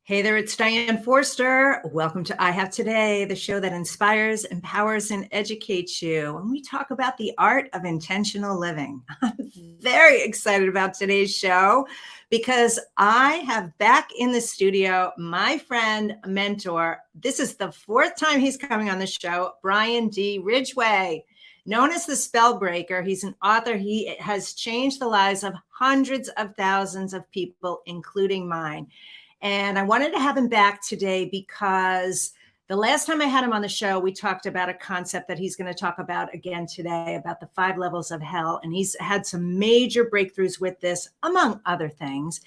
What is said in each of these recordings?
Hey there, it's Diane Forster. Welcome to I Have Today, the show that inspires, empowers, and educates you. And we talk about the art of intentional living. I'm very excited about today's show because I have back in the studio my friend, mentor. This is the fourth time he's coming on the show, Brian D. Ridgway. Known as the Spell Breaker, he's an author. He has changed the lives of hundreds of thousands of people, including mine. And I wanted to have him back today because the last time I had him on the show, we talked about a concept that he's going to talk about again today about the 5 levels of hell. And he's had some major breakthroughs with this, among other things.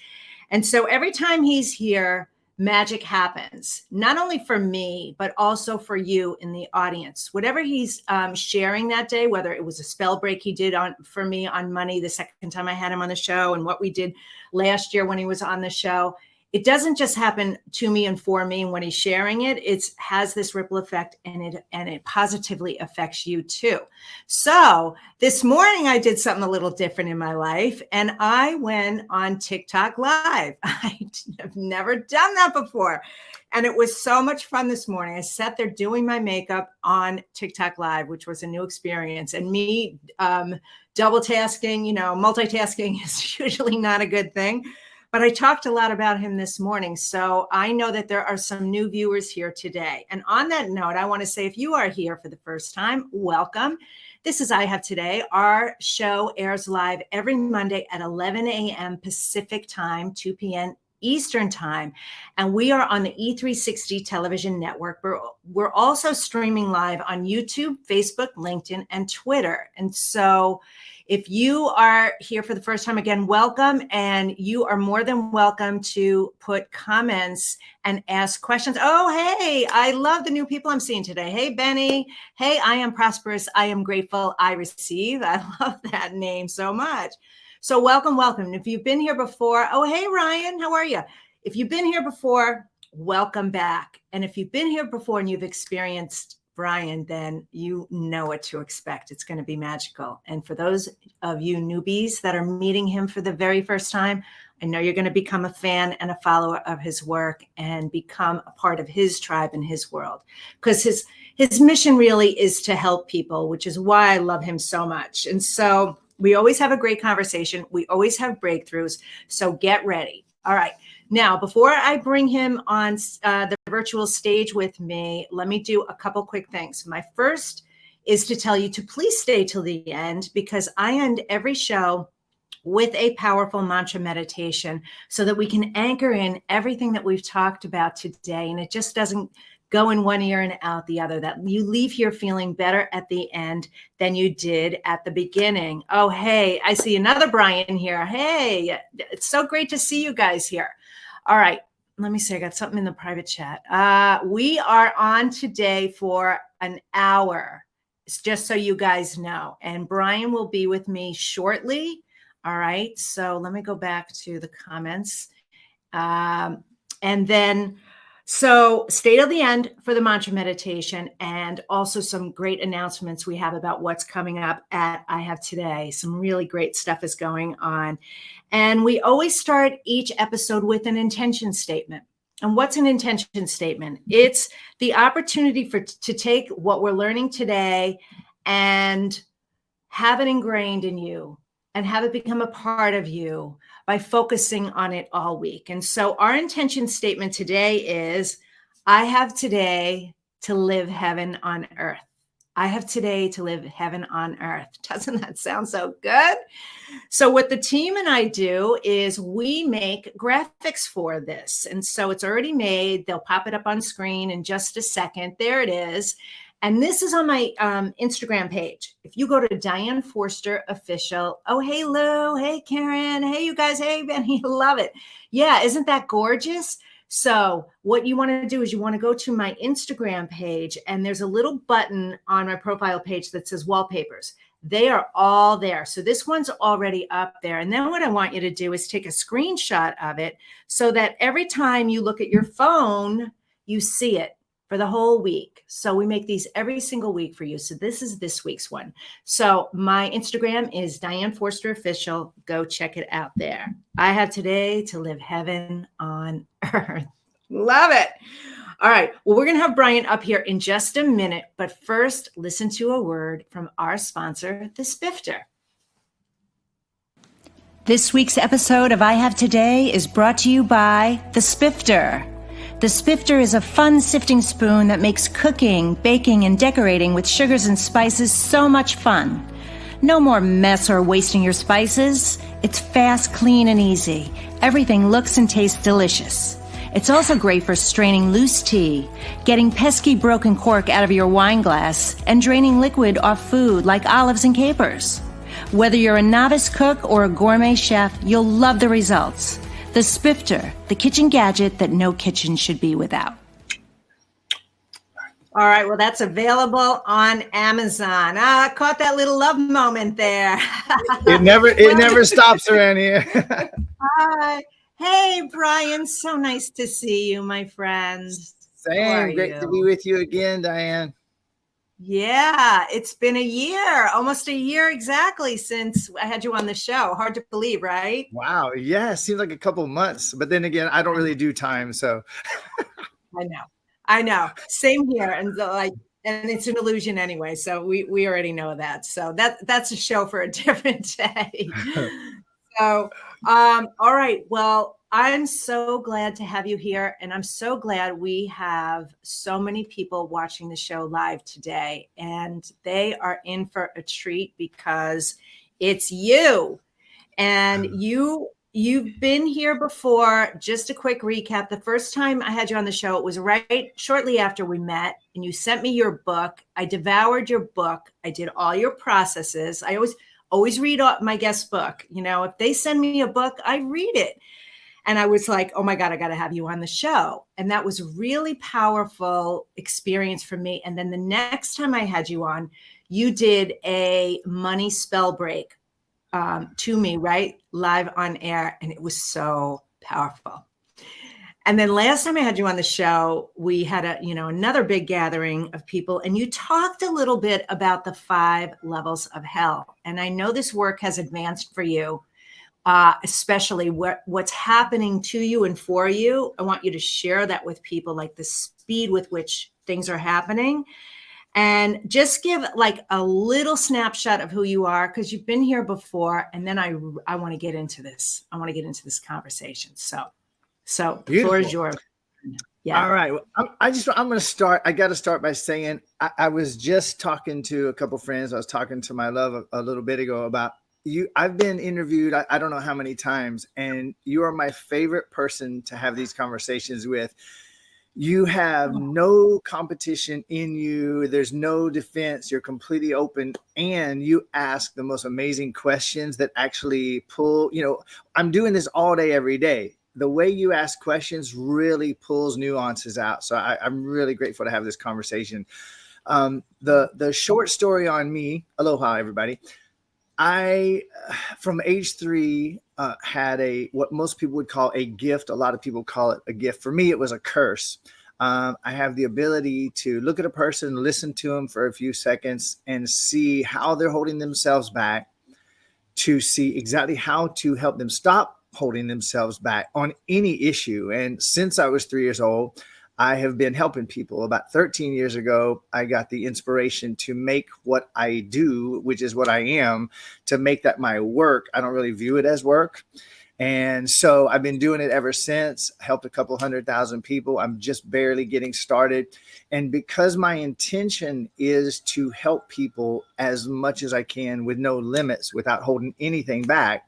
And so every time he's here, magic happens, not only for me, but also for you in the audience. Whatever he's sharing that day, whether it was a spell break he did for me on money the second time I had him on the show, and what we did last year when he was on the show, it doesn't just happen to me and for me. And when he's sharing it, it has this ripple effect, and it positively affects you too. So this morning I did something a little different in my life, and I went on TikTok Live. I have never done that before. And it was so much fun this morning. I sat there doing my makeup on TikTok Live, which was a new experience. And me double tasking, multitasking is usually not a good thing. But I talked a lot about him this morning, so I know that there are some new viewers here today. And on that note, I want to say if you are here for the first time, welcome. This is I Have Today. Our show airs live every Monday at 11 a.m. Pacific time, 2 p.m. Eastern time. And we are on the E360 television network. We're also streaming live on YouTube, Facebook, LinkedIn, and Twitter. And so if you are here for the first time, again, welcome. And you are more than welcome to put comments and ask questions. Oh, hey, I love the new people I'm seeing today. Hey, Benny. Hey, I am prosperous. I am grateful. I receive. I love that name so much. So welcome, welcome. And if you've been here before, oh, hey, Ryan, how are you? If you've been here before, welcome back. And if you've been here before and you've experienced Brian, then you know what to expect. It's going to be magical. And for those of you newbies that are meeting him for the very first time, I know you're going to become a fan and a follower of his work and become a part of his tribe and his world. Because his mission really is to help people, which is why I love him so much. And so we always have a great conversation. We always have breakthroughs. So get ready. All right. Now, before I bring him on the virtual stage with me, let me do a couple quick things. My first is to tell you to please stay till the end, because I end every show with a powerful mantra meditation so that we can anchor in everything that we've talked about today. And it just doesn't go in one ear and out the other, that you leave here feeling better at the end than you did at the beginning. Oh, hey, I see another Brian here. Hey, it's so great to see you guys here. All right, let me see. I got something in the private chat. We are on today for an hour, it's just so you guys know. And Brian will be with me shortly. All right, so let me go back to the comments. And then, so stay till the end for the mantra meditation, and also some great announcements we have about what's coming up at I Have Today. Some really great stuff is going on. And we always start each episode with an intention statement. And what's an intention statement? It's the opportunity to take what we're learning today and have it ingrained in you and have it become a part of you by focusing on it all week. And so our intention statement today is, I have today to live heaven on earth. I have today to live heaven on earth. Doesn't that sound so good? So what the team and I do is we make graphics for this. And so it's already made. They'll pop it up on screen in just a second. There it is. And this is on my Instagram page. If you go to Diane Forster Official, oh, hey, Lou, hey, Karen, hey, you guys, hey, Benny, love it. Yeah, isn't that gorgeous? So what you want to do is you want to go to my Instagram page, and there's a little button on my profile page that says wallpapers. They are all there. So this one's already up there. And then what I want you to do is take a screenshot of it so that every time you look at your phone, you see it for the whole week. So we make these every single week for you. So this is this week's one. So my Instagram is Diane Forster Official. Go check it out there. I have today to live heaven on earth. Love it. All right. Well, we're going to have Brian up here in just a minute, but first, listen to a word from our sponsor, the Spifter. This week's episode of I Have Today is brought to you by the Spifter. The Spifter is a fun sifting spoon that makes cooking, baking, and decorating with sugars and spices so much fun. No more mess or wasting your spices. It's fast, clean, and easy. Everything looks and tastes delicious. It's also great for straining loose tea, getting pesky broken cork out of your wine glass, and draining liquid off food like olives and capers. Whether you're a novice cook or a gourmet chef, you'll love the results. The Spifter, the kitchen gadget that no kitchen should be without. All right, well, that's available on Amazon. I caught that little love moment there. It never stops around here. Hi. Hey, Brian, so nice to see you, my friend. Same, great to be with you again, Diane. Yeah, it's been a year, almost a year exactly since I had you on the show. Hard to believe, right? Wow, yeah, it seems like a couple of months, but then again, I don't really do time, so. I know. Same here, and it's an illusion anyway. So we already know that. So that's a show for a different day. So, all right. Well, I'm so glad to have you here. And I'm so glad we have so many people watching the show live today. And they are in for a treat because it's you. And you've been here before. Just a quick recap. The first time I had you on the show, it was right shortly after we met. And you sent me your book. I devoured your book. I did all your processes. I always read my guest book. You know, if they send me a book, I read it. And I was like, oh my God, I got to have you on the show. And that was a really powerful experience for me. And then the next time I had you on, you did a money spell break to me, right? Live on air. And it was so powerful. And then last time I had you on the show, we had another big gathering of people, and you talked a little bit about the 5 levels of hell. And I know this work has advanced for you, especially what's happening to you and for you. I want you to share that with people, like the speed with which things are happening, and just give like a little snapshot of who you are, because you've been here before. And then I want to get into this. I want to get into this conversation. So the floor is yours. Yeah. All right. Well, I'm going to start. I got to start by saying I was just talking to a couple friends. I was talking to my love a little bit ago about you. I've been interviewed, I don't know how many times, and you are my favorite person to have these conversations with. You have no competition in you. There's no defense. You're completely open, and you ask the most amazing questions that actually pull, I'm doing this all day, every day. The way you ask questions really pulls nuances out. So I'm really grateful to have this conversation. The short story on me, aloha, everybody. I, from age 3, had what most people would call a gift. A lot of people call it a gift. For me, it was a curse. I have the ability to look at a person, listen to them for a few seconds, and see how they're holding themselves back, to see exactly how to help them stop holding themselves back on any issue. And since I was 3 years old, I have been helping people. About 13 years ago, I got the inspiration to make what I do, which is what I am, to make that my work. I don't really view it as work. And so I've been doing it ever since. Helped a couple 100,000 people. I'm just barely getting started. And because my intention is to help people as much as I can with no limits, without holding anything back,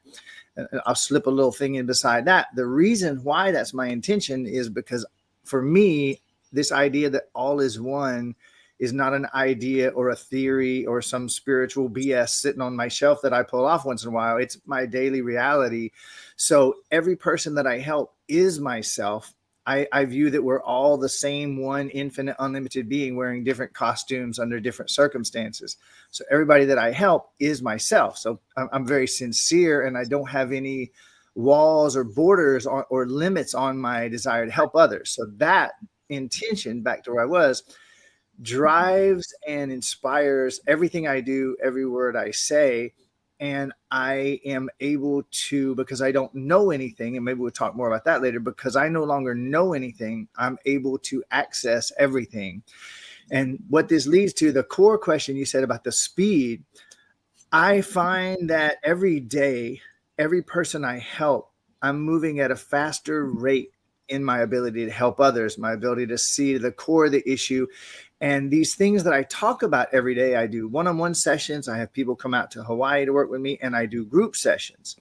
I'll slip a little thing in beside that. The reason why that's my intention is because for me, this idea that all is one is not an idea or a theory or some spiritual BS sitting on my shelf that I pull off once in a while. It's my daily reality. So every person that I help is myself. I view that we're all the same one infinite, unlimited being wearing different costumes under different circumstances. So everybody that I help is myself. So I'm very sincere, and I don't have any walls or borders or limits on my desire to help others. So that intention, back to where I was, drives and inspires everything I do, every word I say. and I am able to, because I don't know anything, and maybe we'll talk more about that later, because I no longer know anything, I'm able to access everything. And what this leads to, the core question you said about the speed, I find that every day, every person I help, I'm moving at a faster rate in my ability to help others, my ability to see the core of the issue. And these things that I talk about every day, I do one-on-one sessions. I have people come out to Hawaii to work with me, and I do group sessions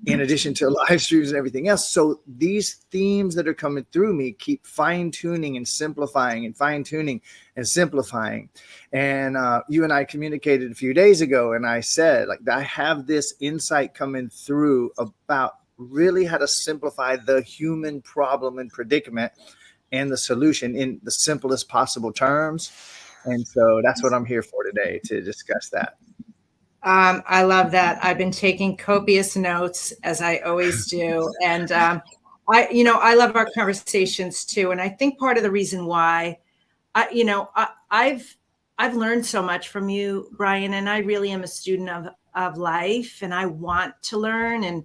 in addition to live streams and everything else. So these themes that are coming through me keep fine-tuning and simplifying and fine-tuning and simplifying. And you and I communicated a few days ago, and I said, like, I have this insight coming through about really how to simplify the human problem and predicament and the solution in the simplest possible terms. And so that's what I'm here for today, to discuss that. I love that. I've been taking copious notes, as I always do. And I love our conversations too. And I think part of the reason why I've learned so much from you, Brian, and I really am a student of life, and I want to learn. And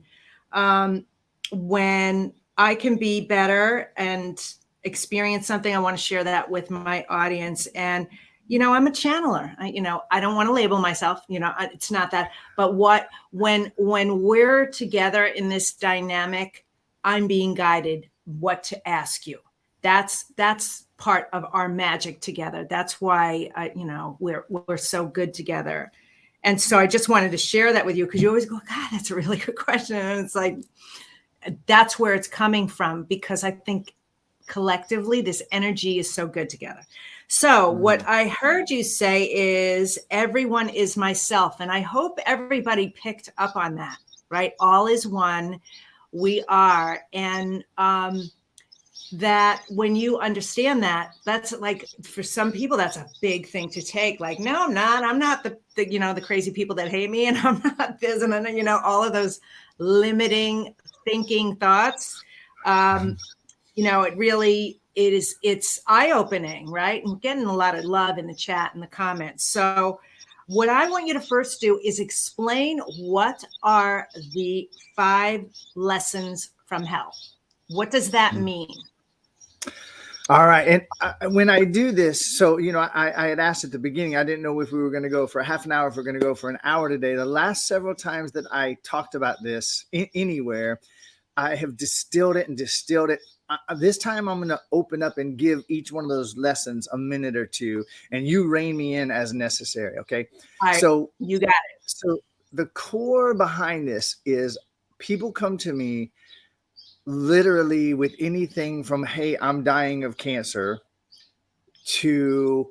when I can be better and experience something, I want to share that with my audience. And I'm a channeler. I don't want to label myself. It's not that. But when we're together in this dynamic, I'm being guided what to ask you. That's part of our magic together. That's why we're so good together. And so I just wanted to share that with you, because you always go, God, that's a really good question. And it's like, that's where it's coming from, because I think collectively this energy is so good together. So what I heard you say is everyone is myself. And I hope everybody picked up on that, right? All is one. We are. And that when you understand that, that's like, for some people, that's a big thing to take. Like, no, I'm not. I'm not the crazy people that hate me, and I'm not this, and then, all of those limiting thinking thoughts. It's eye-opening, right? And getting a lot of love in the chat and the comments. So what I want you to first do is explain, what are the 5 lessons from hell? What does that mean? All right. And when I do this, so, I had asked at the beginning, I didn't know if we were going to go for a half an hour, if we're going to go for an hour today. The last several times that I talked about this anywhere, I have distilled it. This time I'm going to open up and give each one of those lessons a minute or two, and you rein me in as necessary. Okay. All right, so you got it. So the core behind this is, people come to me literally with anything from, hey, I'm dying of cancer, to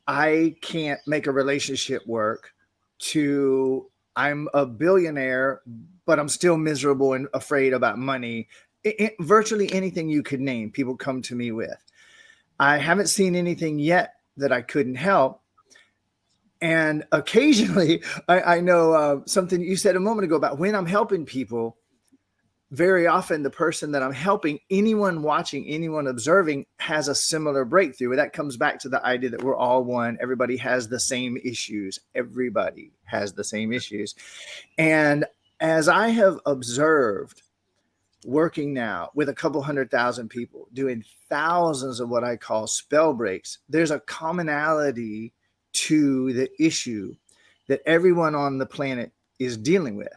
I can't make a relationship work, to I'm a billionaire, but I'm still miserable and afraid about money. Virtually anything you could name, people come to me with. I haven't seen anything yet that I couldn't help. And occasionally, I know something you said a moment ago about when I'm helping people, very often the person that I'm helping, anyone watching, anyone observing, has a similar breakthrough. That comes back to the idea that we're all one. Everybody has the same issues. Everybody has the same issues. And as I have observed, working now with a couple 100,000 people, doing thousands of what I call spell breaks, there's a commonality to the issue that everyone on the planet is dealing with.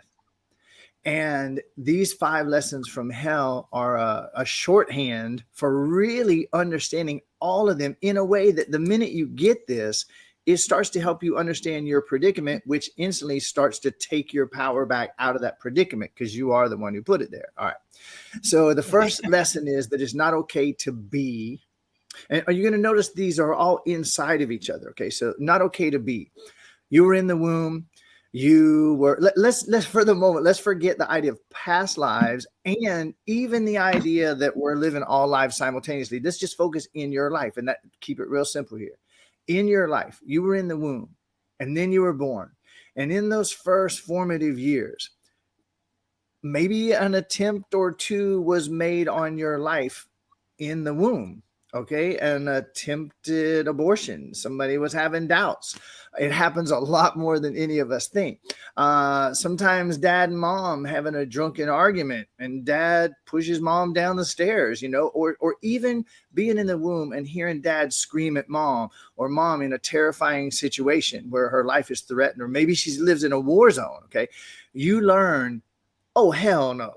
And these 5 lessons from hell are a shorthand for really understanding all of them in a way that the minute you get this, it starts to help you understand your predicament, which instantly starts to take your power back out of that predicament, because you are the one who put it there. All right. So the first lesson is that it's not okay to be. And are you going to notice these are all inside of each other? Okay. So not okay to be. You were in the womb. You were, let's for the moment, let's forget the idea of past lives and even the idea that we're living all lives simultaneously. Let's just focus in your life, and that keep it real simple here. In your life, you were in the womb, and then you were born. And in those first formative years, maybe an attempt or two was made on your life in the womb. okay, an attempted abortion. Somebody was having doubts. It happens a lot more than any of us think. Sometimes dad and mom having a drunken argument and dad pushes mom down the stairs, or even being in the womb and hearing dad scream at mom, or mom in a terrifying situation where her life is threatened, or maybe she lives in a war zone. Okay. You learn, oh, hell no,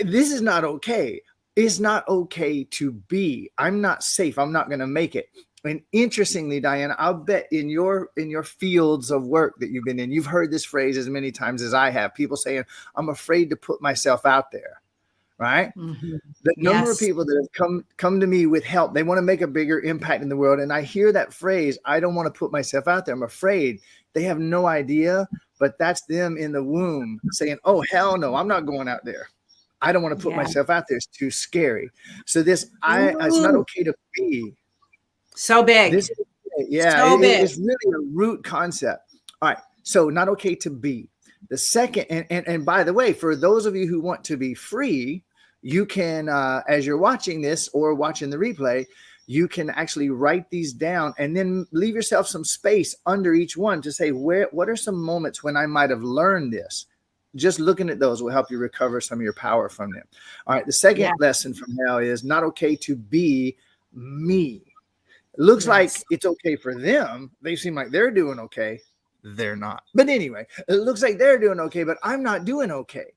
this is not okay. It's not okay to be. I'm not safe. I'm not going to make it. And interestingly, Diana, I'll bet in your fields of work that you've been in, you've heard this phrase as many times as I have. People saying, "I'm afraid to put myself out there." Right? Mm-hmm. The number of Yes. people that have come to me with help, they want to make a bigger impact in the world, and I hear that phrase, "I don't want to put myself out there. I'm afraid." They have no idea, but that's them in the womb saying, "Oh, hell no, I'm not going out there. I don't want to put Yeah. myself out there. It's too scary." So it's not Ooh, okay to be. so big. This, yeah, So big. it's really a root concept. All right, so not okay to be. The second, and by the way, for those of you who want to be free, you can, as you're watching this or watching the replay, you can actually write these down and then leave yourself some space under each one to say, what are some moments when I might have learned this? Just looking at those will help you recover some of your power from them. All right, the second Yeah. lesson from now is not okay to be me. It looks like Yes. it's okay for them. They seem like they're doing okay. They're not. But anyway, it looks like they're doing okay, but I'm not doing okay.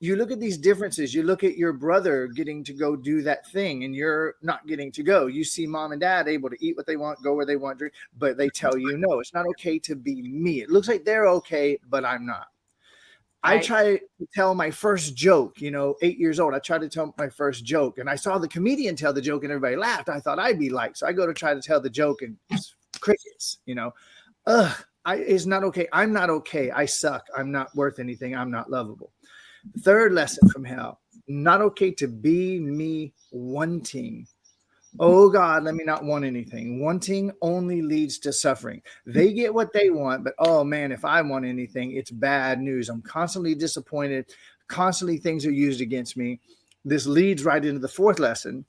You look at these differences. You look at your brother getting to go do that thing and you're not getting to go. You see mom and dad able to eat what they want, go where they want, drink, but they tell you, no, it's not okay to be me. It looks like they're okay, but I'm not. I Right. try to tell my first joke, 8 years old. I tried to tell my first joke and I saw the comedian tell the joke and everybody laughed. I thought I'd be like, so I go to try to tell the joke and it's crickets, it's not okay. I'm not okay. I suck. I'm not worth anything. I'm not lovable. Third lesson from hell, not okay to be me wanting. Oh God, let me not want anything. Wanting only leads to suffering. They get what they want, but oh man, if I want anything, it's bad news. I'm constantly disappointed. Constantly things are used against me. This leads right into the fourth lesson,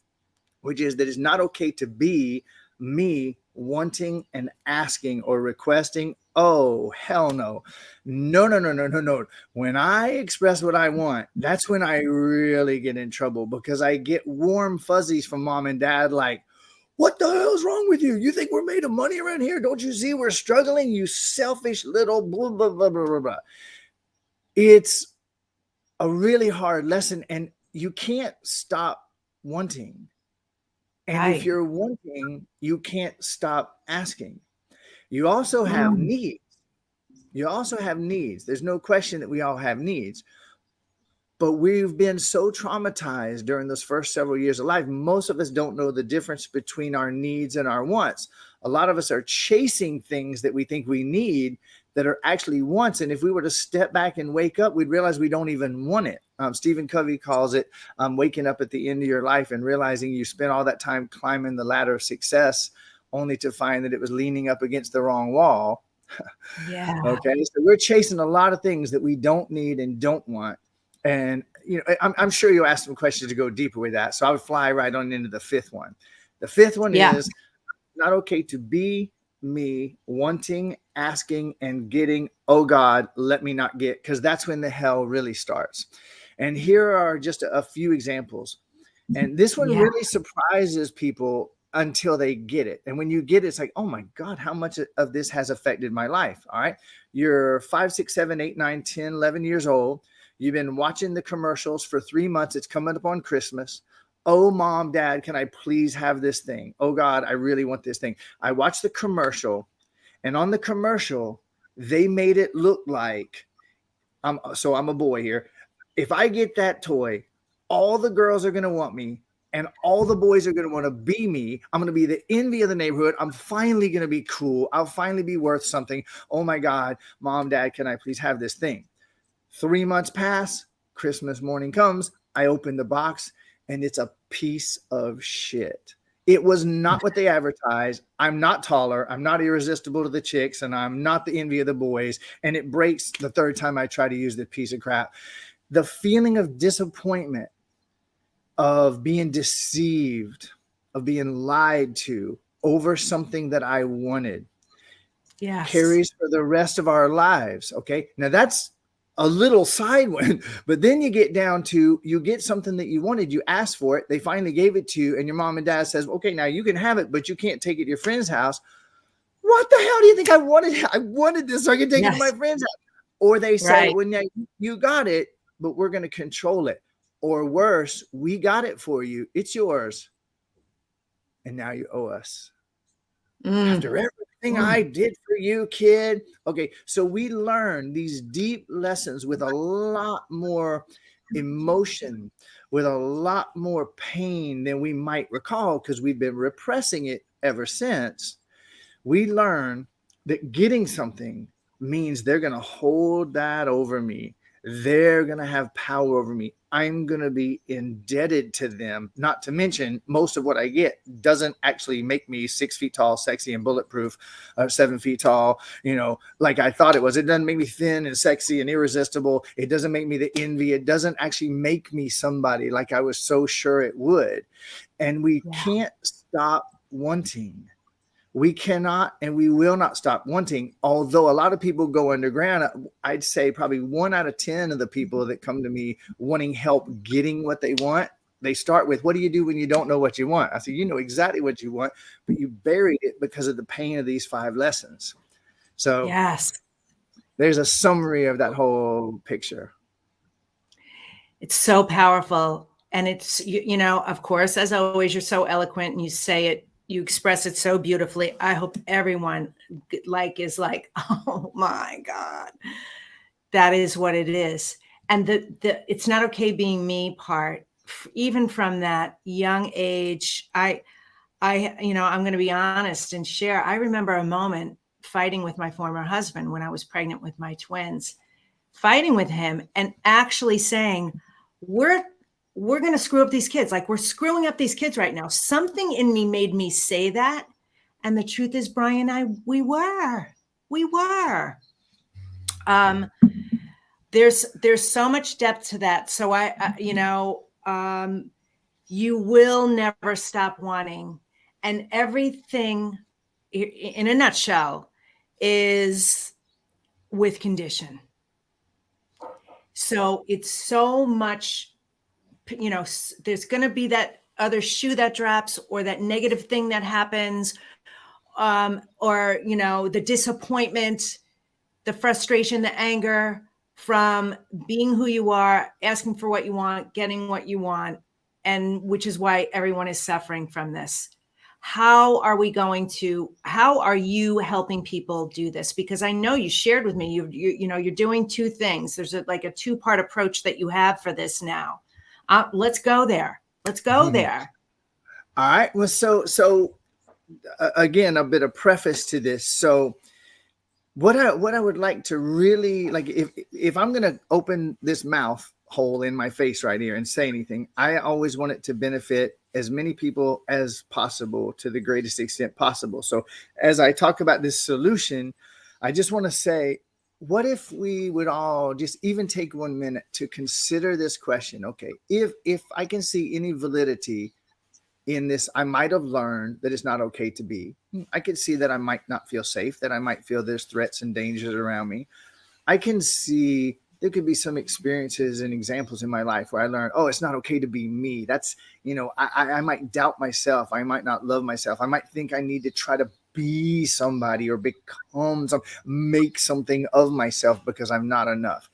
which is that it's not okay to be me wanting and asking or requesting. Oh, hell no. No, no, no, no, no, no. When I express what I want, that's when I really get in trouble because I get warm fuzzies from mom and dad like, what the hell's wrong with you? You think we're made of money around here? Don't you see we're struggling? You selfish little blah, blah, blah, blah, blah, blah. It's a really hard lesson and you can't stop wanting. And if Right. you're wanting, you can't stop asking. You also have needs. You also have needs. There's no question that we all have needs. But we've been so traumatized during those first several years of life. Most of us don't know the difference between our needs and our wants. A lot of us are chasing things that we think we need that are actually wants. And if we were to step back and wake up, we'd realize we don't even want it. Stephen Covey calls it waking up at the end of your life and realizing you spent all that time climbing the ladder of success only to find that it was leaning up against the wrong wall. Yeah. Okay. So we're chasing a lot of things that we don't need and don't want. And, I'm sure you'll ask some questions to go deeper with that. So I would fly right on into the fifth one. The fifth one Yeah. is not okay to be me wanting, asking, and getting, oh God, let me not get, because that's when the hell really starts. And here are just a few examples. And this one Yeah. really surprises people until they get it. And when you get it, it's like, oh my God, how much of this has affected my life? All right. You're 5, 6, 7, 8, 9, 10, 11 years old. You've been watching the commercials for 3 months. It's coming up on Christmas. Oh, mom, dad, can I please have this thing? Oh God, I really want this thing. I watched the commercial and on the commercial, they made it look like I'm a boy here. If I get that toy, all the girls are going to want me and all the boys are going to want to be me. I'm going to be the envy of the neighborhood. I'm finally going to be cool. I'll finally be worth something. Oh my God, mom, dad, can I please have this thing? 3 months pass. Christmas morning comes. I open the box and it's a piece of shit. It was not what they advertised. I'm not taller. I'm not irresistible to the chicks and I'm not the envy of the boys. And it breaks the third time I try to use the piece of crap. The feeling of disappointment, of being deceived, of being lied to over something that I wanted Yes. carries for the rest of our lives. Okay. Now that's a little side one, but then you get down to, you get something that you wanted, you asked for it, they finally gave it to you, and your mom and dad says, okay, now you can have it, but you can't take it to your friend's house. What the hell do you think I wanted? I wanted this so I could take it to my friend's house. Or they say, Right. well, now you got it, but we're going to control it. Or worse, we got it for you. It's yours. And now you owe us. After everything I did for you, kid. Okay, so we learn these deep lessons with a lot more emotion, with a lot more pain than we might recall because we've been repressing it ever since. We learn that getting something means they're going to hold that over me. They're going to have power over me. I'm going to be indebted to them. Not to mention, most of what I get doesn't actually make me 6 feet tall, sexy, and bulletproof, 7 feet tall, like I thought it was. It doesn't make me thin and sexy and irresistible. It doesn't make me the envy. It doesn't actually make me somebody like I was so sure it would. And we can't stop wanting. We cannot and we will not stop wanting. Although a lot of people go underground, I'd say probably 1 out of 10 of the people that come to me wanting help getting what they want, they start with, what do you do when you don't know what you want? I say, you know exactly what you want, but you buried it because of the pain of these 5 lessons. So yes, there's a summary of that whole picture. it's so powerful. And it's, of course, as always, you're so eloquent and you say it, you express it so beautifully. I hope everyone is like, oh my God, that is what it is. And the it's not okay being me part, even from that young age, I'm going to be honest and share. I remember a moment fighting with my former husband when I was pregnant with my twins, fighting with him and actually saying, we're going to screw up these kids. Like, we're screwing up these kids right now. Something in me made me say that. And the truth is, Brian, we were. There's so much depth to that. So you will never stop wanting. And everything, in a nutshell, is with condition. So it's so much, there's going to be that other shoe that drops or that negative thing that happens, or, the disappointment, the frustration, the anger from being who you are, asking for what you want, getting what you want, and which is why everyone is suffering from this. How are you helping people do this? Because I know you shared with me, you're doing 2 things. There's a 2-part approach that you have for this now. Let's go there. All right. Well, so again, a bit of preface to this. So what I would like to really, like, if I'm going to open this mouth hole in my face right here and say anything, I always want it to benefit as many people as possible to the greatest extent possible. So as I talk about this solution, I just want to say, what if we would all just even take 1 minute to consider this question? Okay, if I can see any validity in this, I might have learned that it's not okay to be. I could see that I might not feel safe, that I might feel there's threats and dangers around me. I can see there could be some experiences and examples in my life where I learned, oh, it's not okay to be me. That's, I might doubt myself. I might not love myself. I might think I need to try to be somebody or become make something of myself because I'm not enough.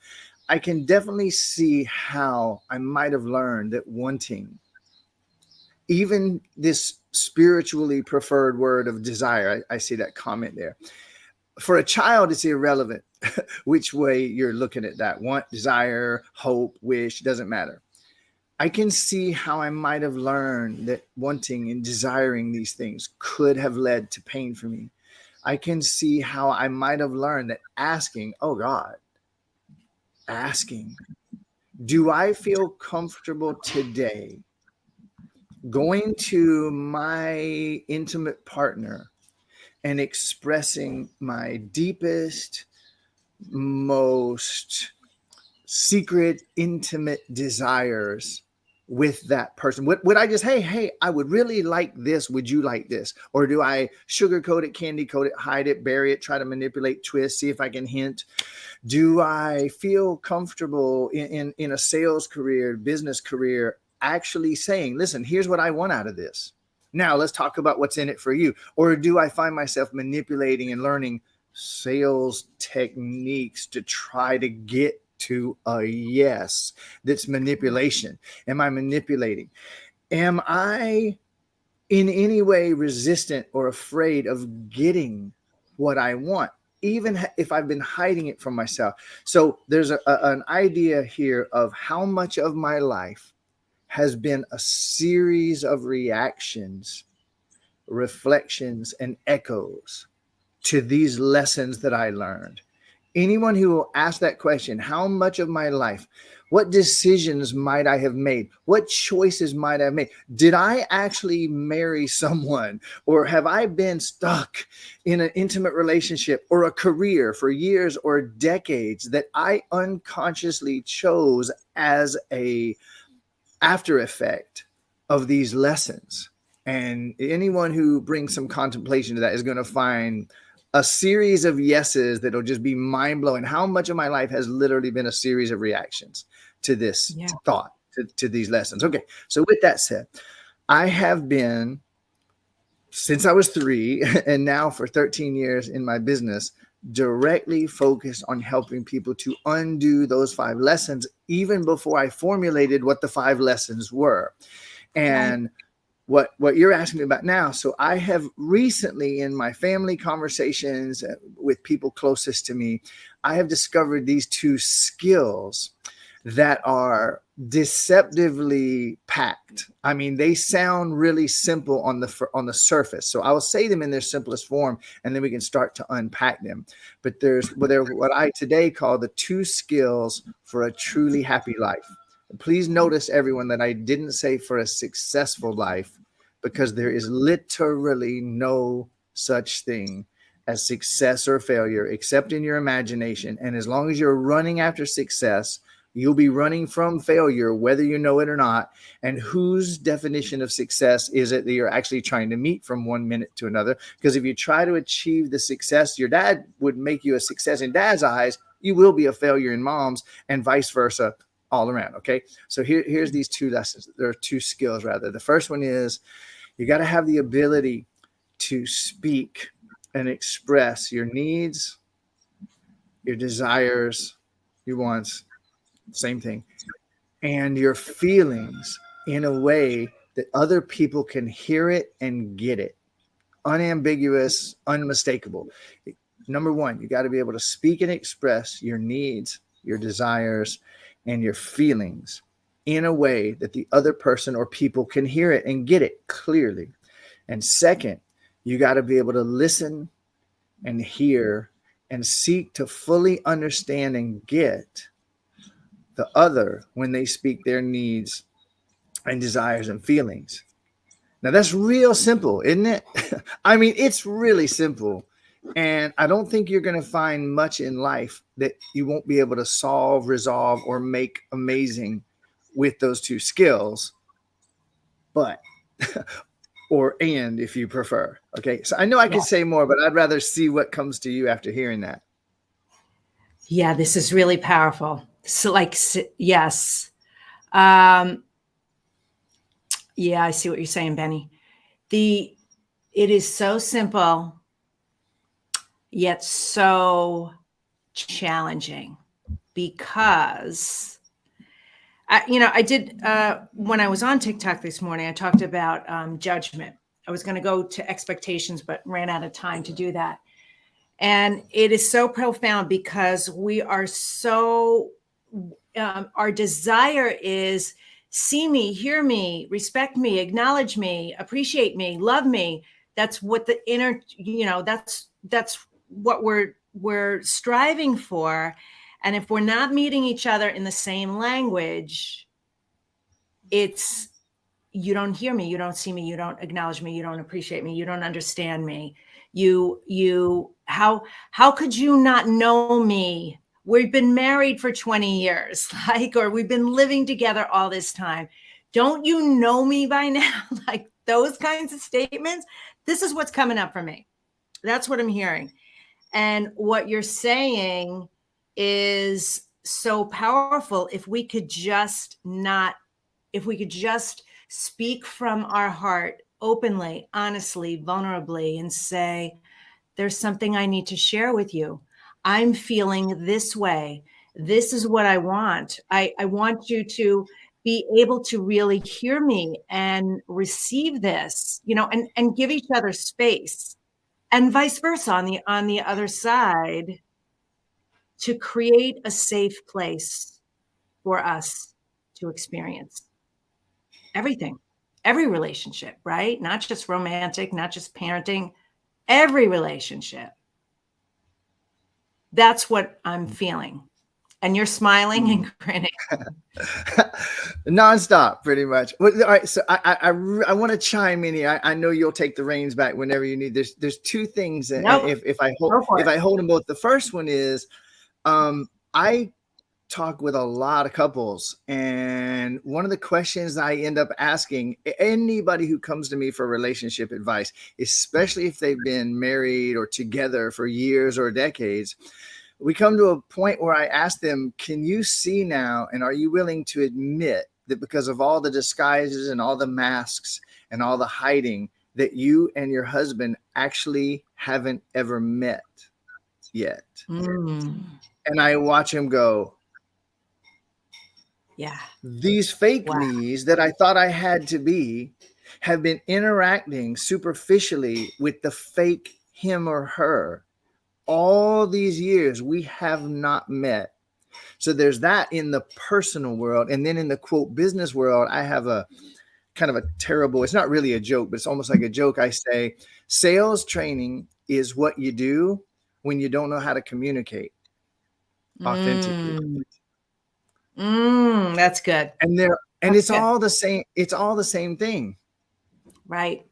I can definitely see how I might have learned that wanting, even this spiritually preferred word of desire, I see that comment there. For a child, it's irrelevant which way you're looking at that. Want, desire, hope, wish, doesn't matter. I can see how I might have learned that wanting and desiring these things could have led to pain for me. I can see how I might have learned that asking, oh God, asking, do I feel comfortable today going to my intimate partner and expressing my deepest, most secret, intimate desires with that person? Would I just, hey, I would really like this. Would you like this? Or do I sugarcoat it, candy coat it, hide it, bury it, try to manipulate, twist, see if I can hint? Do I feel comfortable in a sales career, business career, actually saying, listen, here's what I want out of this. Now let's talk about what's in it for you. Or do I find myself manipulating and learning sales techniques to try to get to a yes? That's manipulation. Am I manipulating? Am I in any way resistant or afraid of getting what I want, even if I've been hiding it from myself? So there's an idea here of how much of my life has been a series of reactions, reflections, and echoes to these lessons that I learned. Anyone who will ask that question, how much of my life, what decisions might I have made? What choices might I have made? Did I actually marry someone? Or have I been stuck in an intimate relationship or a career for years or decades that I unconsciously chose as a after effect of these lessons? And anyone who brings some contemplation to that is going to find a series of yeses that'll just be mind blowing. How much of my life has literally been a series of reactions to this thought, to these lessons? Okay. So with that said, I have been, since I was 3 and now for 13 years in my business, directly focused on helping people to undo those 5 lessons, even before I formulated what the 5 lessons were. And what you're asking me about now. So I have recently, in my family conversations with people closest to me, I have discovered these 2 skills that are deceptively packed. I mean, they sound really simple on the surface. So I will say them in their simplest form, and then we can start to unpack them. But they're what I today call the 2 skills for a truly happy life. Please notice, everyone, that I didn't say for a successful life, because there is literally no such thing as success or failure except in your imagination. And as long as you're running after success, you'll be running from failure, whether you know it or not. And whose definition of success is it that you're actually trying to meet from one minute to another? Because if you try to achieve the success your dad would make you a success in dad's eyes, you will be a failure in mom's, and vice versa, all around. Okay. So here's these 2 lessons. There are 2 skills, rather. The first one is you got to have the ability to speak and express your needs, your desires, your wants, same thing, and your feelings in a way that other people can hear it and get it. Unambiguous, unmistakable. Number 1, you got to be able to speak and express your needs, your desires, and your feelings in a way that the other person or people can hear it and get it clearly. And second, you got to be able to listen and hear and seek to fully understand and get the other when they speak their needs and desires and feelings. Now that's real simple, isn't it? I mean, it's really simple. And I don't think you're going to find much in life that you won't be able to solve, resolve, or make amazing with those 2 skills. But, and if you prefer. Okay. So I know I could say more, but I'd rather see what comes to you after hearing that. Yeah, this is really powerful. So yes. Yeah, I see what you're saying, Benny. It is so simple, yet so challenging, because I did, when I was on TikTok this morning, I talked about judgment. I was going to go to expectations, but ran out of time to do that. And it is so profound, because we are so, our desire is see me, hear me, respect me, acknowledge me, appreciate me, love me. That's what the inner, that's what we're striving for. And if we're not meeting each other in the same language, it's, you don't hear me, you don't see me, you don't acknowledge me, you don't appreciate me, you don't understand me. How could you not know me? We've been married for 20 years, or we've been living together all this time. Don't you know me by now? Like those kinds of statements. This is what's coming up for me. That's what I'm hearing. And what you're saying is so powerful. If we could just speak from our heart openly, honestly, vulnerably, and say, there's something I need to share with you. I'm feeling this way. This is what I want. I want you to be able to really hear me and receive this, and give each other space, and vice versa on the other side, to create a safe place for us to experience everything, every relationship, right? Not just romantic, not just parenting, every relationship. That's what I'm feeling. And you're smiling and grinning. Nonstop, pretty much. Well, all right, so I want to chime in here. I know you'll take the reins back whenever you need. There's two things, and Nope. if I hold them both. The first one is, I talk with a lot of couples, and one of the questions I end up asking anybody who comes to me for relationship advice, especially if they've been married or together for years or decades, we come to a point where I ask them, can you see now, and are you willing to admit that because of all the disguises and all the masks and all the hiding, that you and your husband actually haven't ever met yet? And I watch him go, yeah, these fake me's that I thought I had to be have been interacting superficially with the fake him or her all these years. We have not met. So there's that in the personal world. And then in the quote business world, I have a kind of a terrible, it's not really a joke, but it's almost like a joke. I say sales training is what you do when you don't know how to communicate authentically. That's good. And it's all the same. It's all the same thing. Right.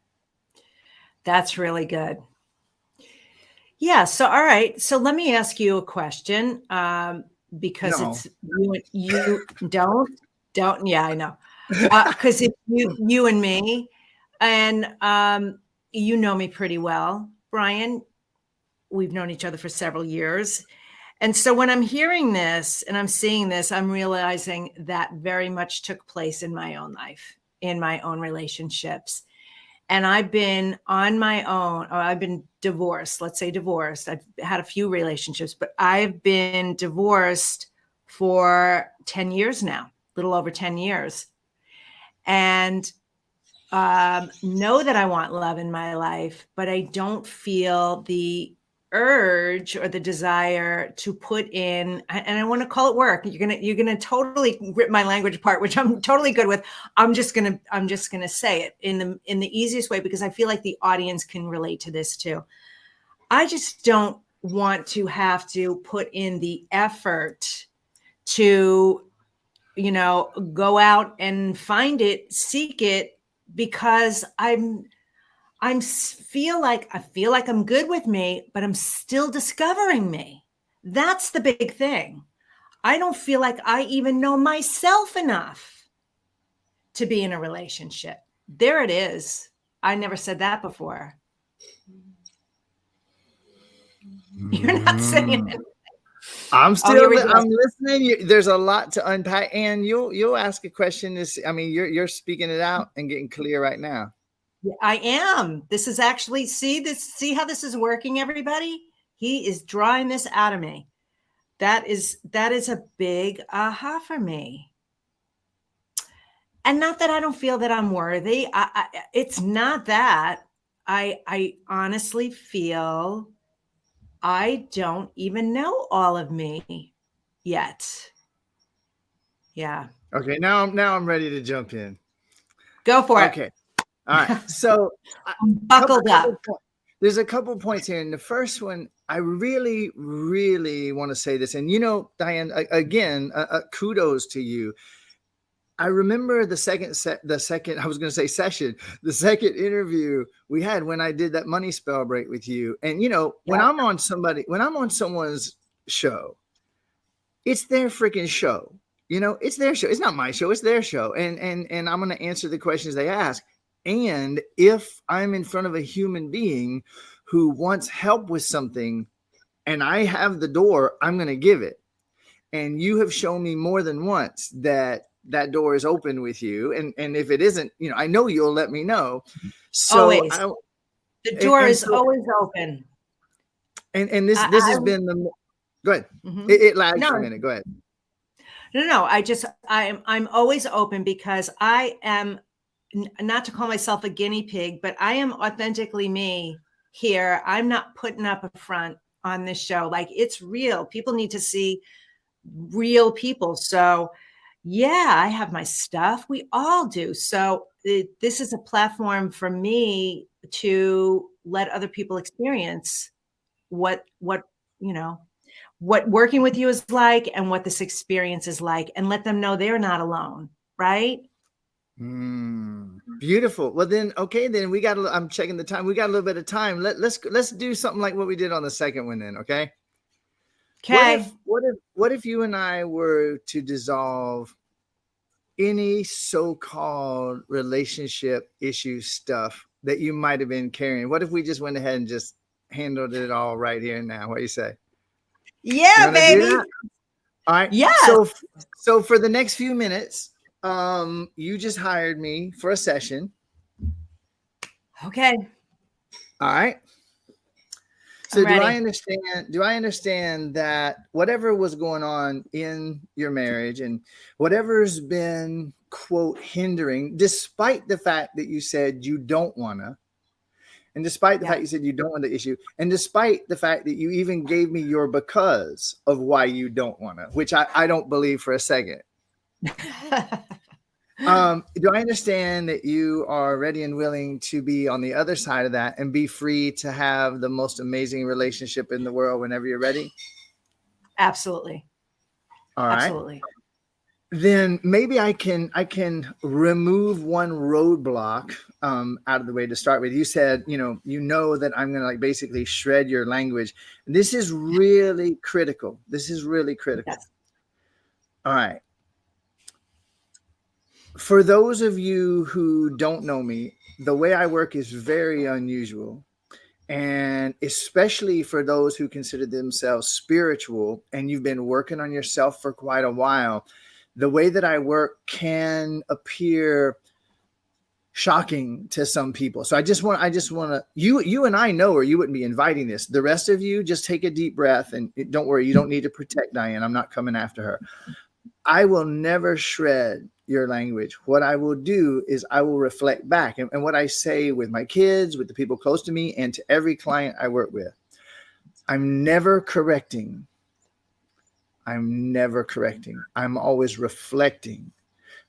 That's really good. Yeah. So, all right. So let me ask you a question, because it's you don't. Yeah, I know. Because it's you and me, and you know me pretty well, Brian. We've known each other for several years. And so when I'm hearing this and I'm seeing this, I'm realizing that very much took place in my own life, in my own relationships. And I've been on my own, or I've been divorced, let's say divorced. I've had a few relationships, but I've been divorced for 10 years now, a little over 10 years. And know that I want love in my life, but I don't feel the urge or the desire to put in, and I want to call it work. You're gonna totally rip my language apart, which I'm totally good with. I'm just gonna say it in the easiest way, because I feel like the audience can relate to this too. I just don't want to have to put in the effort to, go out and find it, seek it, because I feel like I'm good with me, but I'm still discovering me. That's the big thing. I don't feel like I even know myself enough to be in a relationship. There it is. I never said that before. You're not saying it. I'm listening. There's a lot to unpack, and you'll ask a question. You're speaking it out and getting clear right now. I am. This is actually, see how this is working, everybody? He is drawing this out of me. That is a big aha for me. And not that I don't feel that I'm worthy. It's not that. I honestly feel I don't even know all of me yet. Yeah. Okay. Now I'm ready to jump in. Go for it. Okay. All right. So buckled up. There's a couple points here. And the first one, I really, really want to say this. And, Diane, again, kudos to you. I remember the second interview we had when I did that money spell break with you. And, when I'm on someone's show, it's their freaking show. it's their show. It's not my show. It's their show. And I'm going to answer the questions they ask. And if I'm in front of a human being who wants help with something and I have the door, I'm going to give it. And you have shown me more than once that door is open with you. And if it isn't, I know you'll let me know. So always. The door is always open. And this has been the, go ahead. Mm-hmm. It lags for a minute. Go ahead. No. I'm always open because I am, not to call myself a guinea pig, but I am authentically me here. I'm not putting up a front on this show. Like, it's real. People need to see real people. So yeah, I have my stuff. We all do. So this is a platform for me to let other people experience what working with you is like and what this experience is like, and let them know they're not alone. Right. Beautiful. Well, then, okay, then I'm checking the time. We got a little bit of time. Let's do something like what we did on the second one then. Okay. Okay. What if you and I were to dissolve any so-called relationship issue stuff that you might have been carrying? What if we just went ahead and just handled it all right here and now? What do you say? Yeah, baby. All right. Yeah. So for the next few minutes, you just hired me for a session. Okay. All right. So do I understand that whatever was going on in your marriage and whatever's been, quote, hindering, despite the fact that you said you don't want to, and despite the fact you said you don't want the issue, and despite the fact that you even gave me your because of why you don't want to, which I don't believe for a second. Do I understand that you are ready and willing to be on the other side of that and be free to have the most amazing relationship in the world whenever you're ready? Absolutely. All right. Absolutely. Then maybe I can remove one roadblock out of the way to start with. You said, you know that I'm going to basically shred your language. This is really critical. Yes. All right. For those of you who don't know me, the way I work is very unusual. And especially for those who consider themselves spiritual and you've been working on yourself for quite a while, the way that I work can appear shocking to some people. So I just want to, you and I know, or you wouldn't be inviting this. The rest of you, just take a deep breath and don't worry. You don't need to protect Diane. I'm not coming after her. I will never shred your language. What I will do is I will reflect back. And what I say with my kids, with the people close to me, and to every client I work with, I'm never correcting. I'm always reflecting.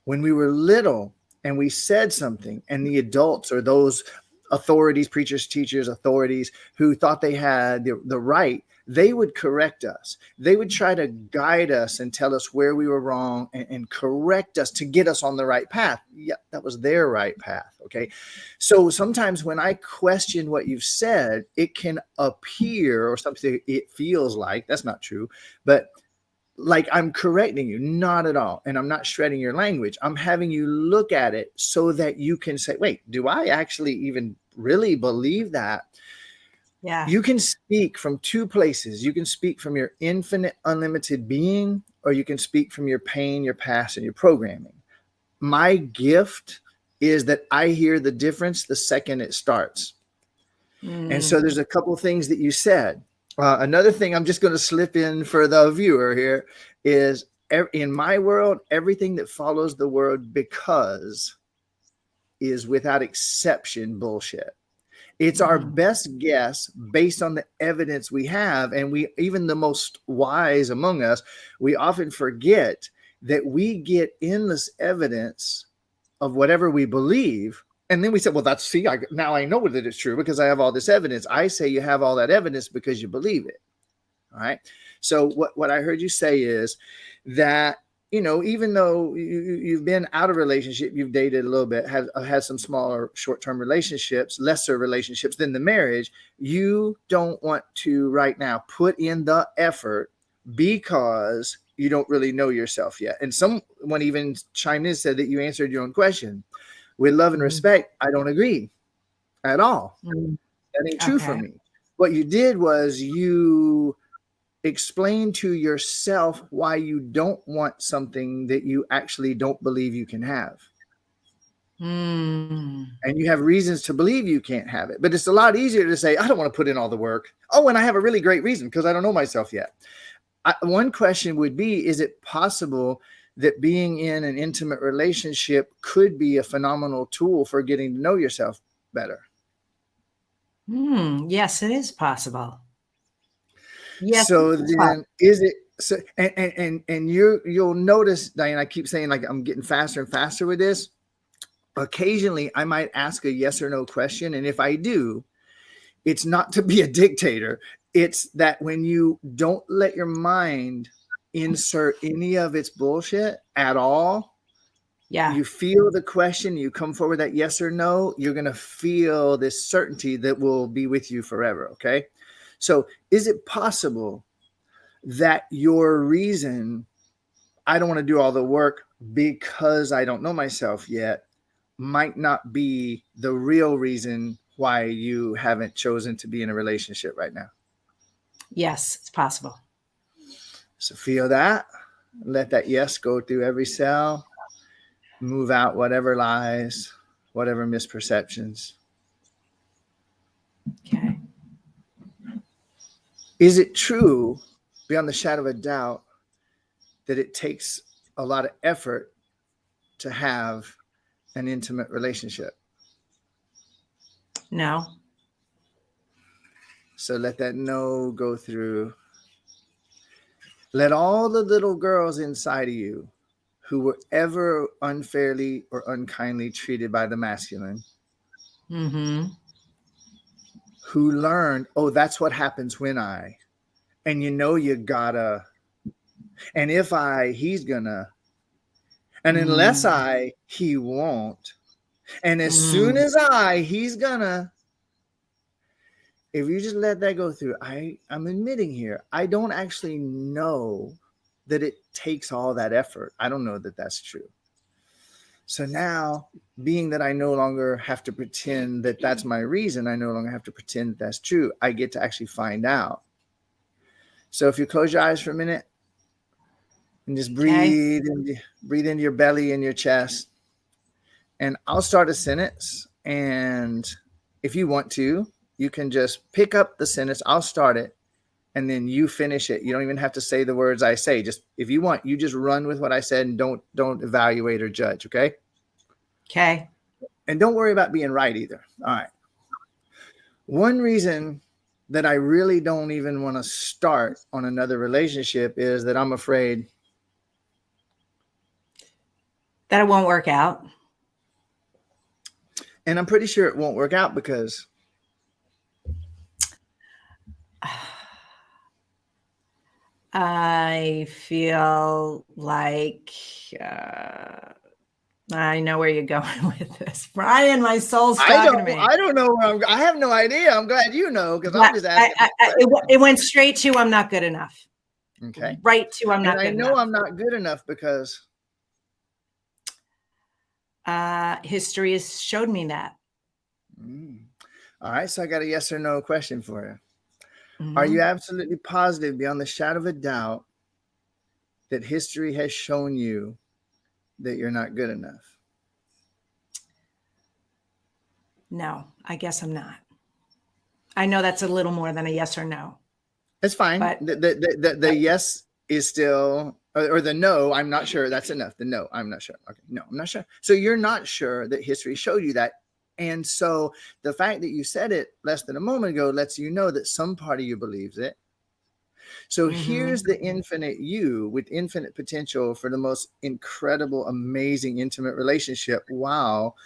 When we were little and we said something, and the adults or those authorities, preachers, teachers, authorities who thought they had the right, they would correct us. They would try to guide us and tell us where we were wrong and correct us to get us on the right path. Yeah, that was their right path. Okay. So sometimes when I question what you've said, it can appear, or something it feels like, that's not true, but like I'm correcting you. Not at all. And I'm not shredding your language. I'm having you look at it so that you can say, wait, do I actually even really believe that? Yeah. You can speak from two places. You can speak from your infinite, unlimited being, or you can speak from your pain, your past, and your programming. My gift is that I hear the difference the second it starts. And so there's a couple of things that you said. Another thing I'm just going to slip in for the viewer here is, in my world, everything that follows the word because is without exception bullshit. It's our best guess based on the evidence we have. And we, even the most wise among us, we often forget that we get endless evidence of whatever we believe. And then we say, well, now I know that it's true because I have all this evidence. I say you have all that evidence because you believe it. All right. So what I heard you say is that, even though you've been out of relationship, you've dated a little bit, have had some smaller short-term relationships, lesser relationships than the marriage, you don't want to right now put in the effort because you don't really know yourself yet. And someone even chimed in, said that you answered your own question. With love and respect, I don't agree at all. That ain't true for me. What you did was you explained to yourself why you don't want something that you actually don't believe you can have. And you have reasons to believe you can't have it. But it's a lot easier to say, I don't want to put in all the work. Oh, and I have a really great reason because I don't know myself yet. One question would be, is it possible that being in an intimate relationship could be a phenomenal tool for getting to know yourself better? Yes, it is possible. Yes. So then is it so and you'll notice, Diane, I keep saying like I'm getting faster and faster with this. Occasionally I might ask a yes or no question. And if I do, it's not to be a dictator. It's that when you don't let your mind insert any of its bullshit at all, you feel the question, you come forward that yes or no, you're going to feel this certainty that will be with you forever. Okay. So is it possible that your reason, I don't want to do all the work because I don't know myself yet, might not be the real reason why you haven't chosen to be in a relationship right now? Yes, it's possible. So feel that. Let that yes go through every cell. Move out whatever lies, whatever misperceptions. Okay. Is it true, beyond the shadow of a doubt, that it takes a lot of effort to have an intimate relationship? No. So let that no go through. Let all the little girls inside of you who were ever unfairly or unkindly treated by the masculine, who learned, oh, that's what happens when I, and you gotta, and if I, he's gonna, and unless I, he won't, and as soon as I, he's gonna. If you just let that go through, I'm admitting here, I don't actually know that it takes all that effort. I don't know that that's true. So now, being that I no longer have to pretend that that's my reason, I no longer have to pretend that that's true. I get to actually find out. So if you close your eyes for a minute and just breathe into your belly and your chest, and I'll start a sentence. And if you want to, you can just pick up the sentence. I'll start it and then you finish it. You don't even have to say the words I say. Just if you want, you just run with what I said and don't evaluate or judge. Okay. Okay. And don't worry about being right either. All right. One reason that I really don't even want to start on another relationship is that I'm afraid that it won't work out. And I'm pretty sure it won't work out because I feel like I know where you're going with this, Brian. My soul's talking to me. I don't know where I have no idea. I'm glad you know because I'm just asking. It went straight to I'm not good enough. Okay. Right to I'm not good enough. I know I'm not good enough because history has showed me that. All right. So I got a yes or no question for you. Are you absolutely positive, beyond the shadow of a doubt, that history has shown you that you're not good enough? No, I guess I'm not. I know that's a little more than a yes or no. It's fine. But the yes is still, or the no, I'm not sure. That's enough. The no, I'm not sure. Okay. No, I'm not sure. So you're not sure that history showed you that. And so the fact that you said it less than a moment ago lets you know that some part of you believes it. So here's the infinite you with infinite potential for the most incredible, amazing, intimate relationship. Wow.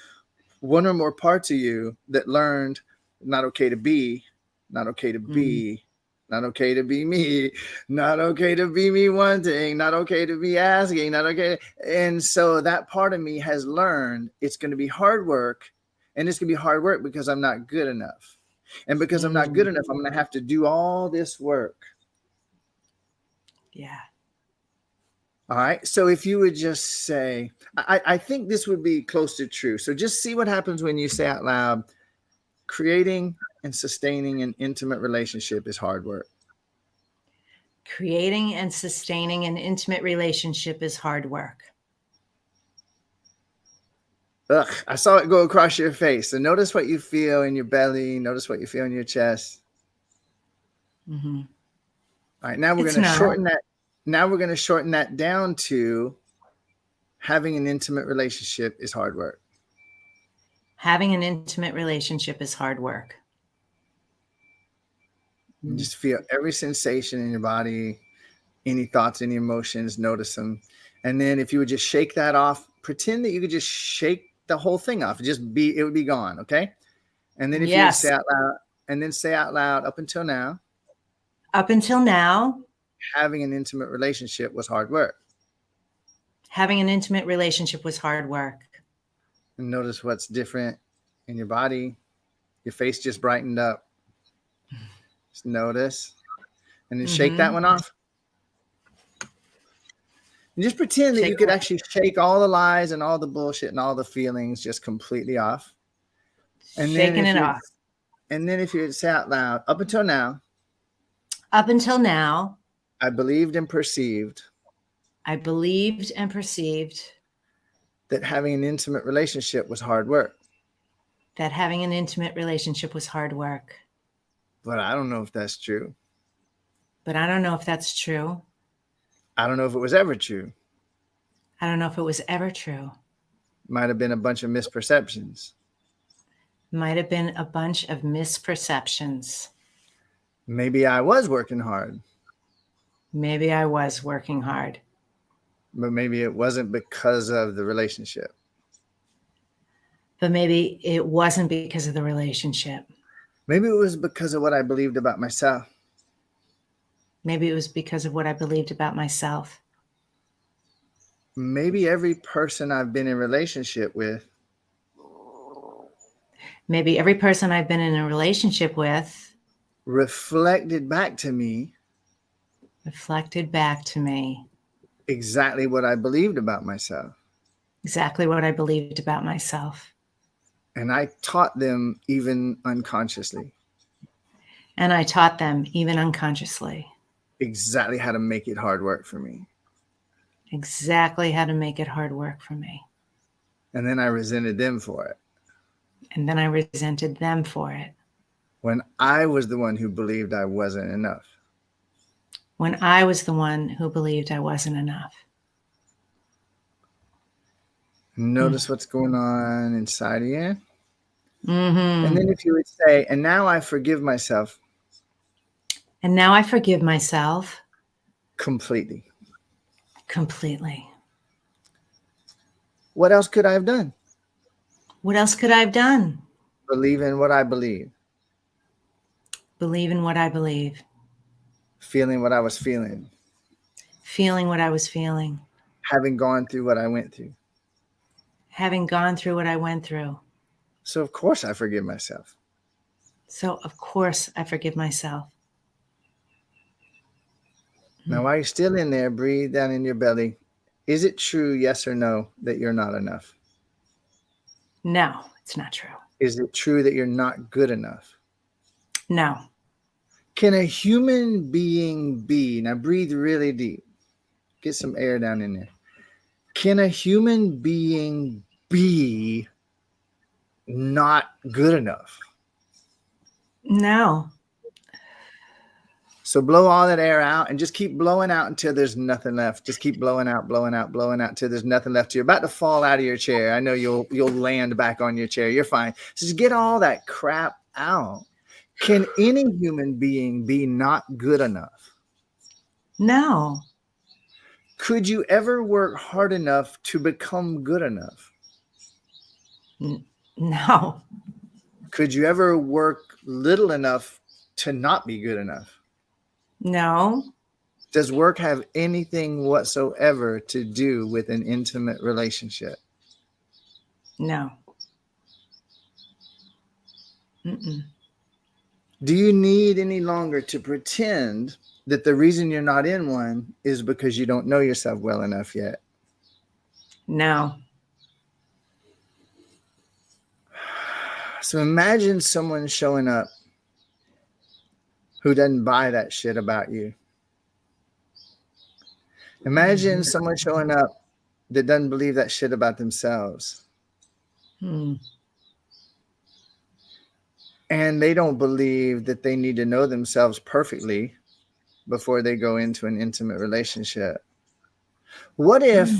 One or more parts of you that learned not okay to be, not okay to be, not okay to be me, not okay to be me wanting, not okay to be asking, not okay. And so that part of me has learned it's going to be hard work. And it's going to be hard work because I'm not good enough. And because I'm not good enough, I'm going to have to do all this work. Yeah. All right. So if you would just say, I think this would be close to true. So just see what happens when you say out loud, creating and sustaining an intimate relationship is hard work. Creating and sustaining an intimate relationship is hard work. Ugh, I saw it go across your face. So notice what you feel in your belly. Notice what you feel in your chest. Mm-hmm. All right. Now we're It's going to not. shorten that. Now we're going to shorten that down to having an intimate relationship is hard work. Having an intimate relationship is hard work. And just feel every sensation in your body, any thoughts, any emotions, notice them. And then if you would just shake that off, pretend that you could just shake the whole thing off. It would be gone. Okay. And then if you would Yes. say out loud, and then say out loud, up until now, Up until now, having an intimate relationship was hard work. having an intimate relationship was hard work. And notice what's different in your body. Your face just brightened up. Just notice. And then shake that one off. And just pretend that you could actually shake all the lies and all the bullshit and all the feelings just completely off. And shaking it off. And then if you would say out loud, up until now, I believed and perceived that having an intimate relationship was hard work. That having an intimate relationship was hard work. But I don't know if that's true. I don't know if it was ever true. Might have been a bunch of misperceptions. Maybe I was working hard. But maybe it wasn't because of the relationship. Maybe it was because of what I believed about myself. Maybe every person I've been in relationship with reflected back to me exactly what I believed about myself. And I taught them even unconsciously. Exactly how to make it hard work for me. And then I resented them for it. When I was the one who believed I wasn't enough. Notice what's going on inside of you. And then if you would say, and now I forgive myself. Completely. What else could I have done? Believe in what I believe. Feeling what I was feeling. Having gone through what I went through. So of course I forgive myself. Now, while you're still in there, breathe down in your belly. Is it true, yes or no, that you're not enough? No, it's not true. Is it true that you're not good enough? No. Can a human being be, now breathe really deep, get some air down in there. Can a human being be not good enough? No. So blow all that air out and just keep blowing out until there's nothing left. Just keep blowing out until there's nothing left. You're about to fall out of your chair. I know you'll land back on your chair. You're fine. So just get all that crap out. Can any human being be not good enough? No. Could you ever work hard enough to become good enough? No. Could you ever work little enough to not be good enough? No. Does work have anything whatsoever to do with an intimate relationship? No. Mm-mm. Do you need any longer to pretend that the reason you're not in one is because you don't know yourself well enough yet. No. So imagine someone showing up who doesn't buy that shit about you. Imagine someone showing up that doesn't believe that shit about themselves. Mm. And they don't believe that they need to know themselves perfectly before they go into an intimate relationship. What if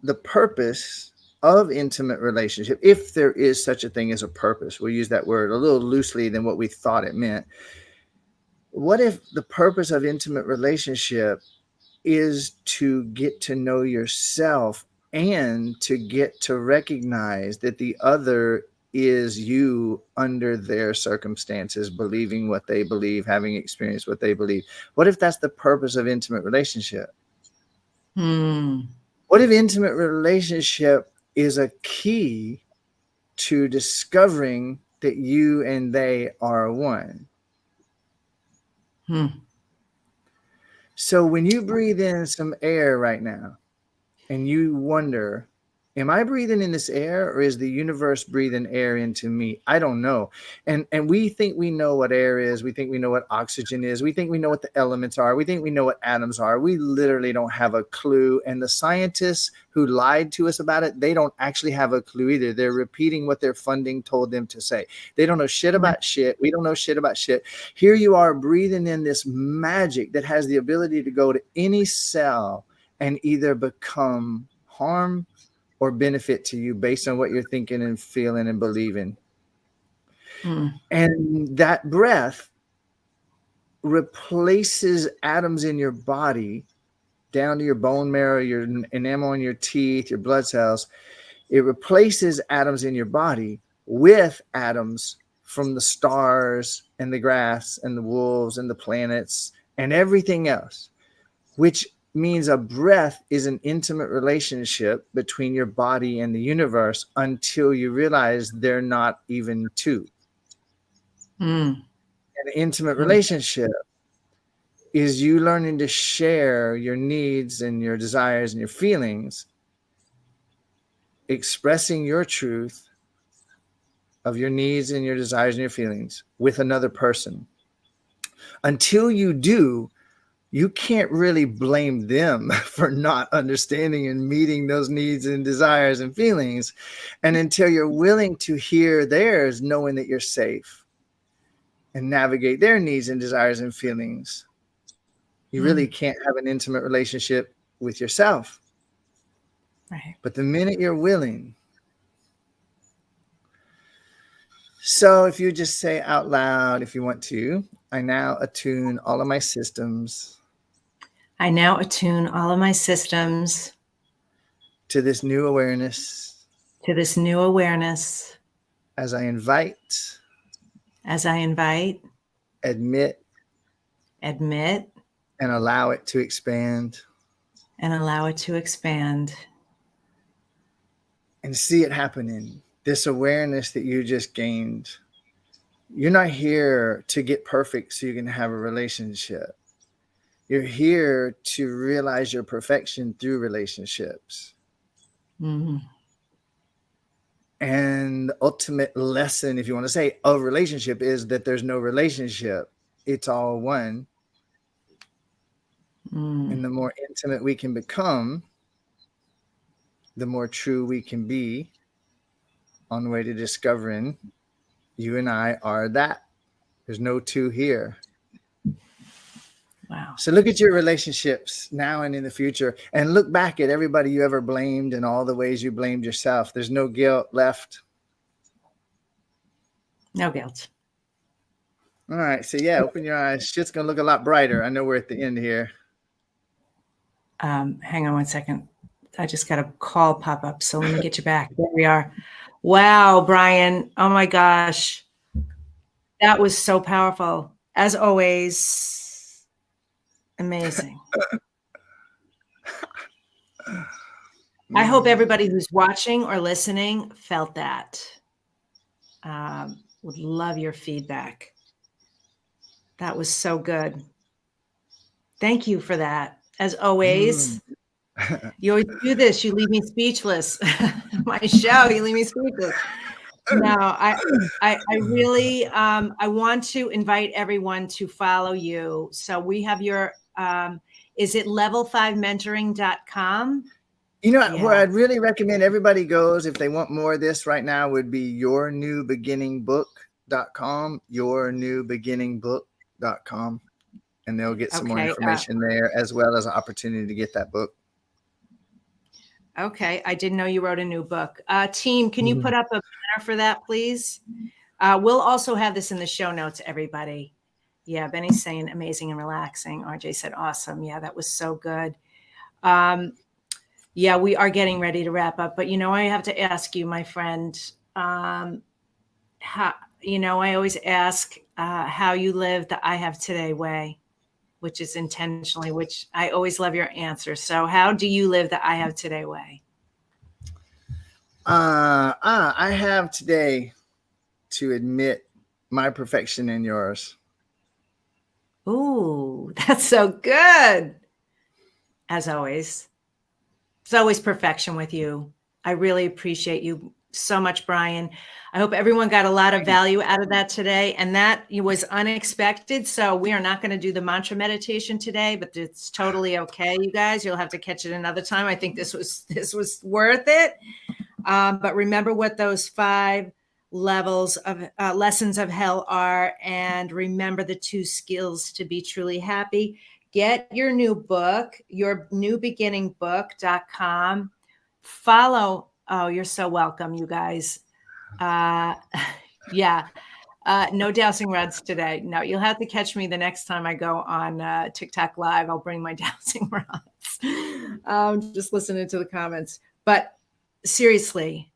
the purpose of intimate relationship, if there is such a thing as a purpose, we'll use that word a little loosely than what we thought it meant. What if the purpose of intimate relationship is to get to know yourself and to get to recognize that the other is you under their circumstances, believing what they believe, having experienced what they believe? What if that's the purpose of intimate relationship? Mm. What if intimate relationship is a key to discovering that you and they are one? Mm. So when you breathe in some air right now and you wonder, am I breathing in this air or is the universe breathing air into me? I don't know. And we think we know what air is. We think we know what oxygen is. We think we know what the elements are. We think we know what atoms are. We literally don't have a clue. And the scientists who lied to us about it, they don't actually have a clue either. They're repeating what their funding told them to say. They don't know shit about shit. We don't know shit about shit. Here you are breathing in this magic that has the ability to go to any cell and either become harm or benefit to you based on what you're thinking and feeling and believing. Mm. And that breath replaces atoms in your body down to your bone marrow, your enamel on your teeth, your blood cells. It replaces atoms in your body with atoms from the stars and the grass and the wolves and the planets and everything else, which means a breath is an intimate relationship between your body and the universe until you realize they're not even two. Mm. An intimate relationship is you learning to share your needs and your desires and your feelings, expressing your truth of your needs and your desires and your feelings with another person. Until you do, you can't really blame them for not understanding and meeting those needs and desires and feelings. And until you're willing to hear theirs, knowing that you're safe and navigate their needs and desires and feelings, you really can't have an intimate relationship with yourself. Right. But the minute you're willing, so if you just say out loud, if you want to, I now attune all of my systems I now attune all of my systems to this new awareness to this new awareness as I invite, admit, admit, and allow it to expand. and allow it to expand. And see it happening. This awareness that you just gained. You're not here to get perfect so you can have a relationship. You're here to realize your perfection through relationships. Mm-hmm. And the ultimate lesson, if you want to say, of relationship is that there's no relationship. It's all one. Mm. And the more intimate we can become, the more true we can be on the way to discovering you and I are that. There's no two here. Wow. So look at your relationships now and in the future, and look back at everybody you ever blamed and all the ways you blamed yourself. There's no guilt left. No guilt. All right. So yeah, open your eyes. Shit's going to look a lot brighter. I know we're at the end here. Hang on one second. I just got a call pop up. So let me get you back. There we are. Wow, Brian. Oh my gosh. That was so powerful. As always, amazing. I hope everybody who's watching or listening felt that. Would love your feedback. That was so good. Thank you for that. As always, you always do this. You leave me speechless. My show, you leave me speechless. No, I really, I want to invite everyone to follow you. So we have your, is it level5mentoring.com? You know, Yeah. where I'd really recommend everybody goes if they want more of this right now would be yournewbeginningbook.com, yournewbeginningbook.com, and they'll get some more information there as well as an opportunity to get that book. Okay. I didn't know you wrote a new book. Team, can you put up a banner for that, please? We'll also have this in the show notes, everybody. Yeah, Benny's saying amazing and relaxing. RJ said awesome. Yeah, that was so good. Yeah, we are getting ready to wrap up, but I have to ask you, my friend, how, I always ask how you live the I Have Today way, which is intentionally, which I always love your answer. So how do you live the I Have Today way? I have today to admit my perfection and yours. Ooh, that's so good. As always. It's always perfection with you. I really appreciate you so much, Brian. I hope everyone got a lot of value out of that today. And that was unexpected. So we are not going to do the mantra meditation today, but it's totally okay, you guys. You'll have to catch it another time. I think this was worth it. But remember what those 5 levels of lessons of hell are. And remember the 2 skills to be truly happy. Get your new book, yournewbeginningbook.com. Follow. Oh, you're so welcome, you guys. Yeah. No dousing rods today. No, you'll have to catch me the next time I go on TikTok Live. I'll bring my dousing rods. Just listening to the comments. But seriously,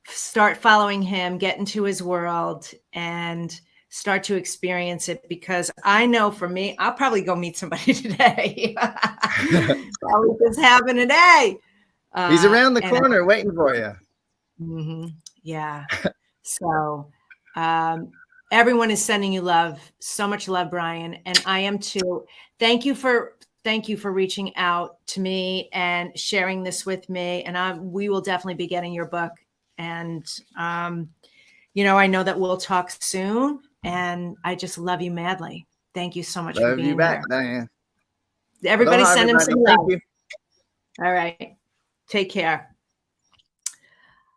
start following him, get into his world, and start to experience it, because I know for me, I'll probably go meet somebody today. Probably just having a day. He's around the corner waiting for you. Yeah. So everyone is sending you love, so much love, Brian. And I am too. Thank you for reaching out to me and sharing this with me. And we will definitely be getting your book. And, I know that we'll talk soon. And I just love you madly. Thank you so much for being you back, here. Diane. Everybody Aloha, send him some love. Thank you. All right. Take care.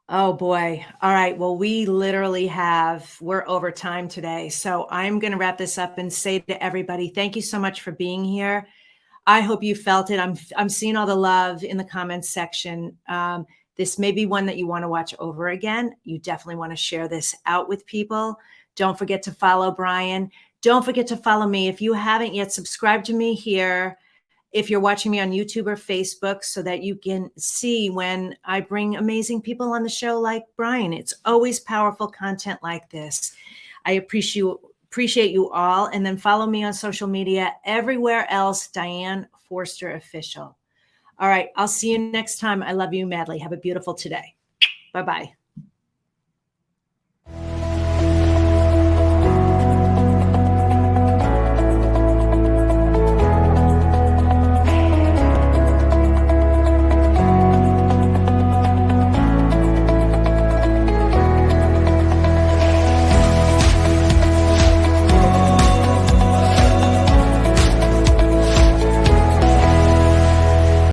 Oh boy. All right. Well, we're over time today. So I'm going to wrap this up and say to everybody, thank you so much for being here. I hope you felt it. I'm seeing all the love in the comments section. This may be one that you want to watch over again. You definitely want to share this out with people. Don't forget to follow Brian. Don't forget to follow me. If you haven't yet, subscribe to me here. If you're watching me on YouTube or Facebook, so that you can see when I bring amazing people on the show like Brian. It's always powerful content like this. I appreciate you all. And then follow me on social media everywhere else, Diane Forster Official. All right. I'll see you next time. I love you madly. Have a beautiful today. Bye-bye.